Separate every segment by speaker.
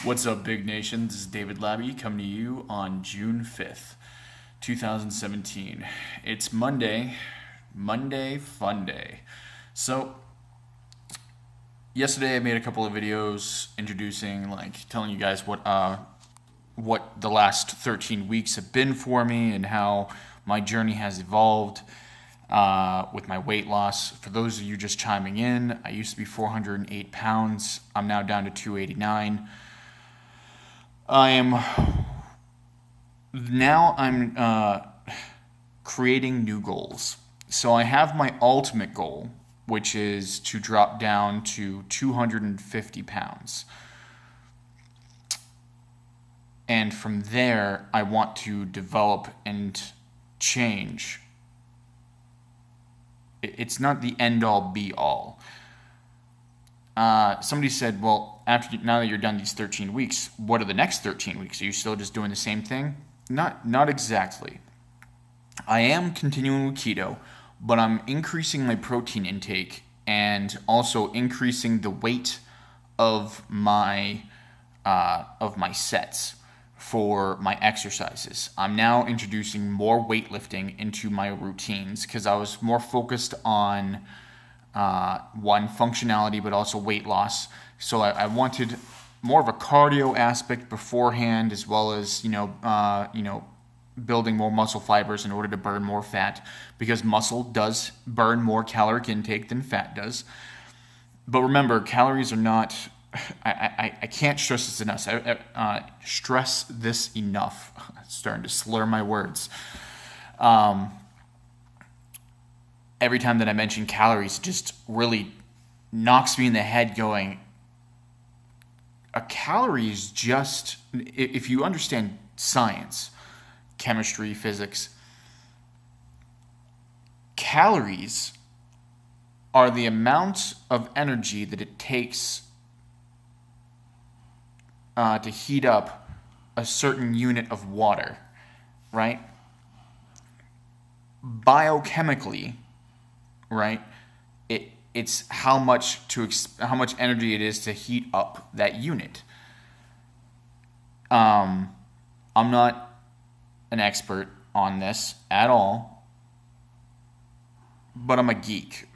Speaker 1: What's up, Big Nation? This is David Labby coming to you on June 5th, 2017. It's Monday Fun Day. So, yesterday I made a couple of videos introducing, telling you guys what the last 13 weeks have been for me and how my journey has evolved with my weight loss. For those of you just chiming in, I used to be 408 pounds. I'm now down to 289. I'm creating new goals. So I have my ultimate goal, which is to drop down to 250 pounds. And from there, I want to develop and change. It's not the end-all, be-all. Somebody said, well, now that you're done these 13 weeks, what are the next 13 weeks? Are you still just doing the same thing? Not exactly. I am continuing with keto, but I'm increasing my protein intake and also increasing the weight of my sets for my exercises. I'm now introducing more weightlifting into my routines because I was more focused on one, functionality, but also weight loss. So I wanted more of a cardio aspect beforehand, as well as building more muscle fibers in order to burn more fat, because muscle does burn more caloric intake than fat does. But remember, calories are not. I can't stress this enough. Stress this enough. I'm starting to slur my words. Every time that I mention calories, it just really knocks me in the head going, a calorie is just, if you understand science, chemistry, physics, calories are the amount of energy that it takes to heat up a certain unit of water, right? Biochemically, right? It's how much energy it is to heat up that unit. I'm not an expert on this at all, but I'm a geek,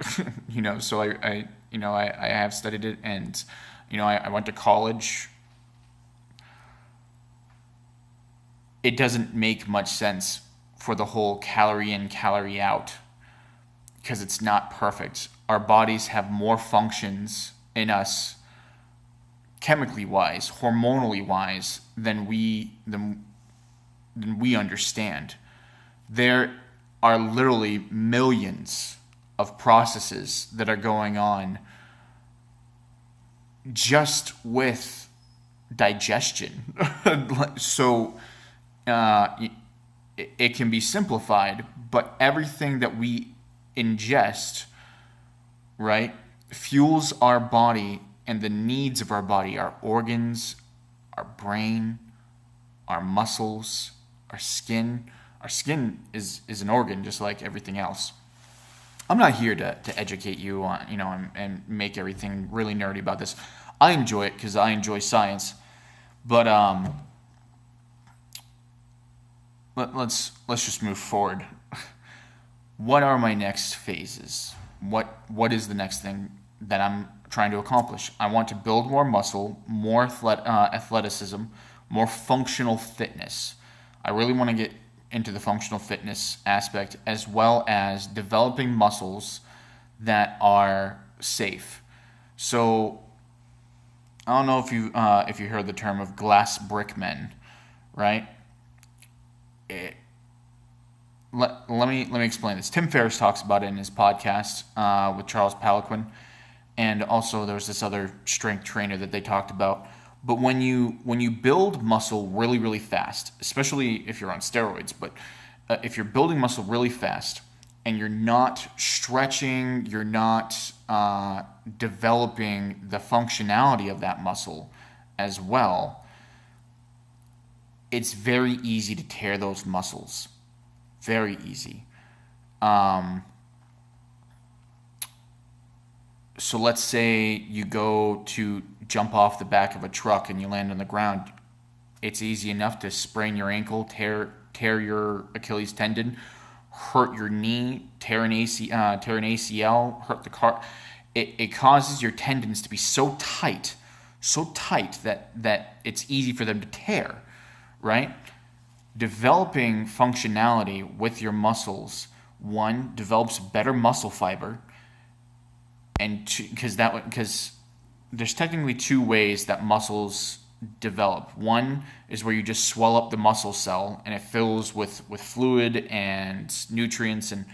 Speaker 1: So I have studied it, and I went to college. It doesn't make much sense for the whole calorie in, calorie out, because it's not perfect. Our bodies have more functions in us, chemically wise, hormonally wise, than we understand. There are literally millions of processes that are going on just with digestion. So it can be simplified, but everything that we ingest, right, fuels our body and the needs of our body, our organs, our brain, our muscles, our skin. Our skin is an organ just like everything else. I'm not here to educate you on, and make everything really nerdy about this. I enjoy it because I enjoy science, but let's just move forward. What are my next phases? What is the next thing that I'm trying to accomplish? I want to build more muscle, more athleticism, more functional fitness. I really want to get into the functional fitness aspect, as well as developing muscles that are safe. So I don't know if you heard the term of glass brick men, right? Let me explain this. Tim Ferriss talks about it in his podcast with Charles Poliquin, and also there was this other strength trainer that they talked about. But when you build muscle really, really fast, especially if you're on steroids, but if you're building muscle really fast and you're not stretching, you're not developing the functionality of that muscle as well, it's very easy to tear those muscles. Very easy. So let's say you go to jump off the back of a truck and you land on the ground, it's easy enough to sprain your ankle, tear your Achilles tendon, hurt your knee, tear an ACL, hurt the car. It causes your tendons to be so tight that it's easy for them to tear, right? Developing functionality with your muscles, one, develops better muscle fiber, and two, because there's technically two ways that muscles develop. One is where you just swell up the muscle cell and it fills with fluid and nutrients, and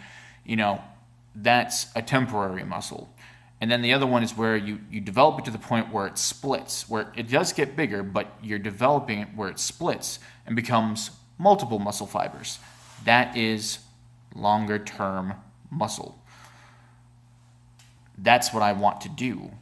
Speaker 1: that's a temporary muscle. And then the other one is where you develop it to the point where it splits, where it does get bigger, but you're developing it where it splits and becomes multiple muscle fibers. That is longer term muscle. That's what I want to do.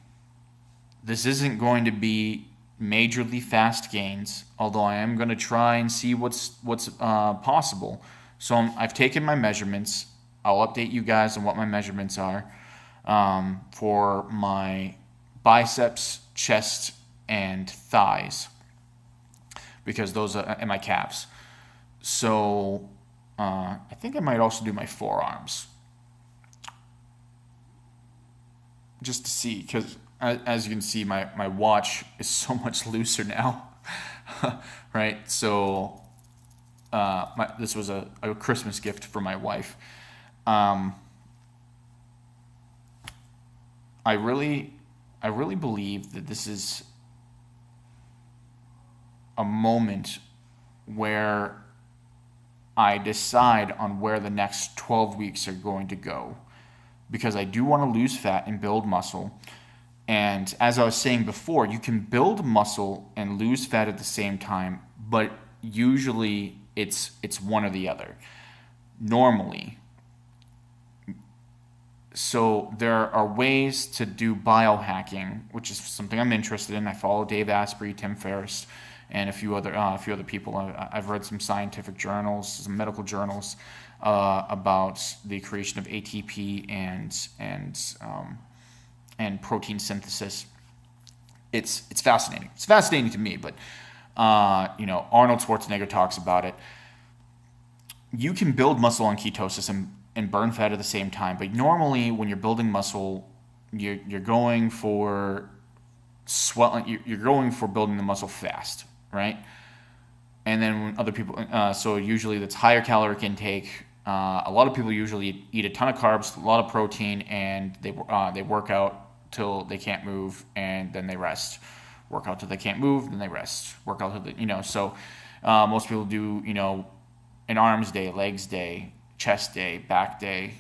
Speaker 1: This isn't going to be majorly fast gains, although I am going to try and see what's possible. So I've taken my measurements. I'll update you guys on what my measurements are for my biceps, chest, and thighs, because those are, and my calves. So I think I might also do my forearms, just to see, because as you can see, my watch is so much looser now, right? So this was a Christmas gift for my wife. I really believe that this is a moment where I decide on where the next 12 weeks are going to go, because I do want to lose fat and build muscle. And as I was saying before, you can build muscle and lose fat at the same time, but usually it's one or the other, normally. So there are ways to do biohacking, which is something I'm interested in. I follow Dave Asprey, Tim Ferriss, and a few other people. I've read some scientific journals, some medical journals about the creation of ATP and protein synthesis. It's fascinating. It's fascinating to me, but Arnold Schwarzenegger talks about it. You can build muscle on ketosis and burn fat at the same time, but normally when you're building muscle, you're going for you're going for building the muscle fast, right? And then when other people, so usually that's higher caloric intake. A lot of people usually eat a ton of carbs, a lot of protein, and they work out till they can't move, and then they rest. Work out till they can't move, then they rest. Work out till they, so most people do, an arms day, legs day, chest day, back day,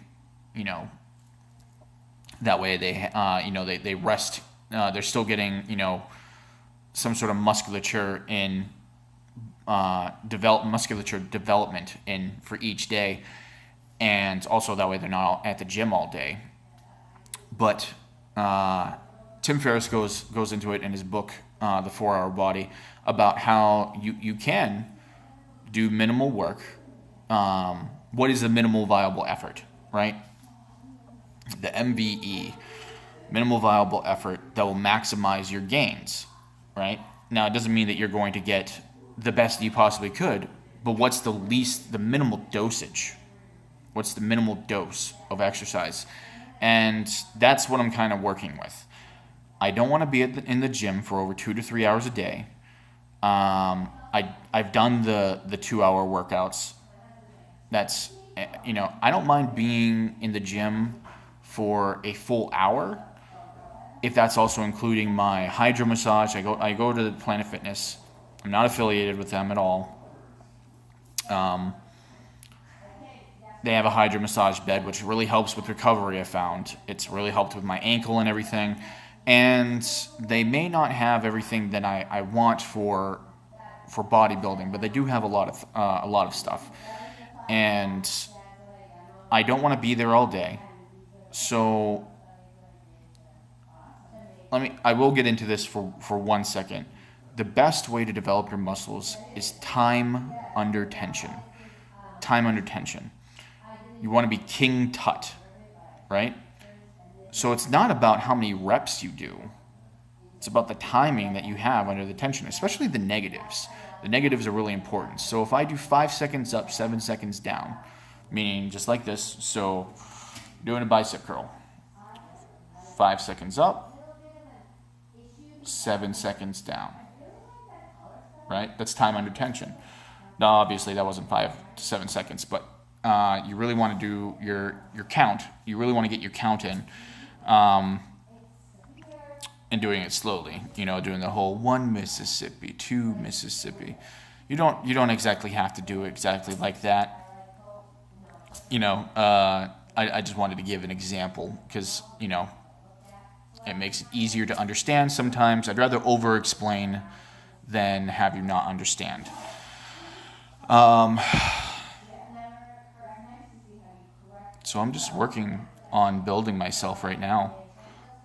Speaker 1: that way they rest. They're still getting, some sort of musculature development in for each day, and also that way they're not at the gym all day. But Tim Ferriss goes into it in his book, The 4-Hour Body, about how you can do minimal work. What is the minimal viable effort, right? The MVE, minimal viable effort, that will maximize your gains, right? Now, it doesn't mean that you're going to get the best you possibly could, but what's the minimal dosage? What's the minimal dose of exercise? And that's what I'm kind of working with. I don't want to be in the gym for over 2 to 3 hours a day. I've done the 2-hour workouts. That's, I don't mind being in the gym for a full hour, if that's also including my hydro massage. I go to Planet Fitness. I'm not affiliated with them at all. They have a hydro massage bed, which really helps with recovery, I found. It's really helped with my ankle and everything. And they may not have everything that I want for bodybuilding, but they do have a lot of stuff. And I don't want to be there all day. So I will get into this for 1 second. The best way to develop your muscles is time under tension. Time under tension. You want to be King Tut, right? So it's not about how many reps you do. It's about the timing that you have under the tension, especially the negatives. The negatives are really important. So if I do 5 seconds up, 7 seconds down, meaning just like this, so doing a bicep curl, 5 seconds up, 7 seconds down, right? That's time under tension. Now, obviously, that wasn't 5 to 7 seconds, but you really want to do your count. You really want to get your count in. And doing it slowly, doing the whole 1 Mississippi, 2 Mississippi. You don't exactly have to do it exactly like that. I just wanted to give an example because, it makes it easier to understand sometimes. I'd rather over-explain than have you not understand. So I'm just working on building myself right now,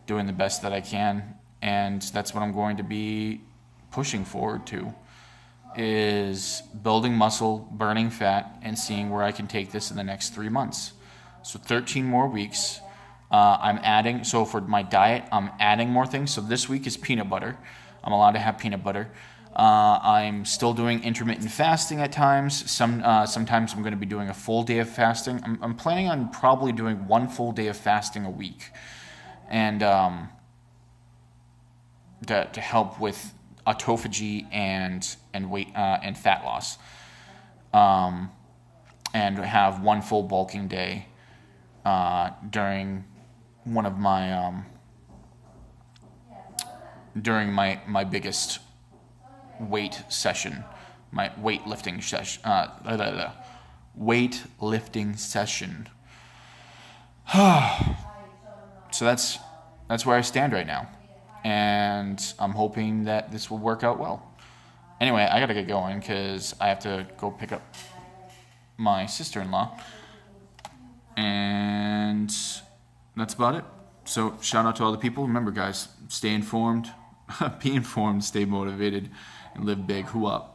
Speaker 1: doing the best that I can, and that's what I'm going to be pushing forward to, is building muscle, burning fat, and seeing where I can take this in the next 3 months. So 13 more weeks. I'm adding, so for my diet, I'm adding more things. So this week is peanut butter. I'm allowed to have peanut butter. I'm still doing intermittent fasting at times. Sometimes I'm going to be doing a full day of fasting. I'm planning on probably doing 1 full day of fasting a week, and to help with autophagy and weight and fat loss, and have 1 full bulking day during one of my during my biggest weight session, my weightlifting session. Weightlifting session. So that's where I stand right now, and I'm hoping that this will work out well. Anyway, I gotta get going because I have to go pick up my sister-in-law, and that's about it. So shout out to all the people. Remember, guys, stay informed, be informed, stay motivated, and live big. Who up?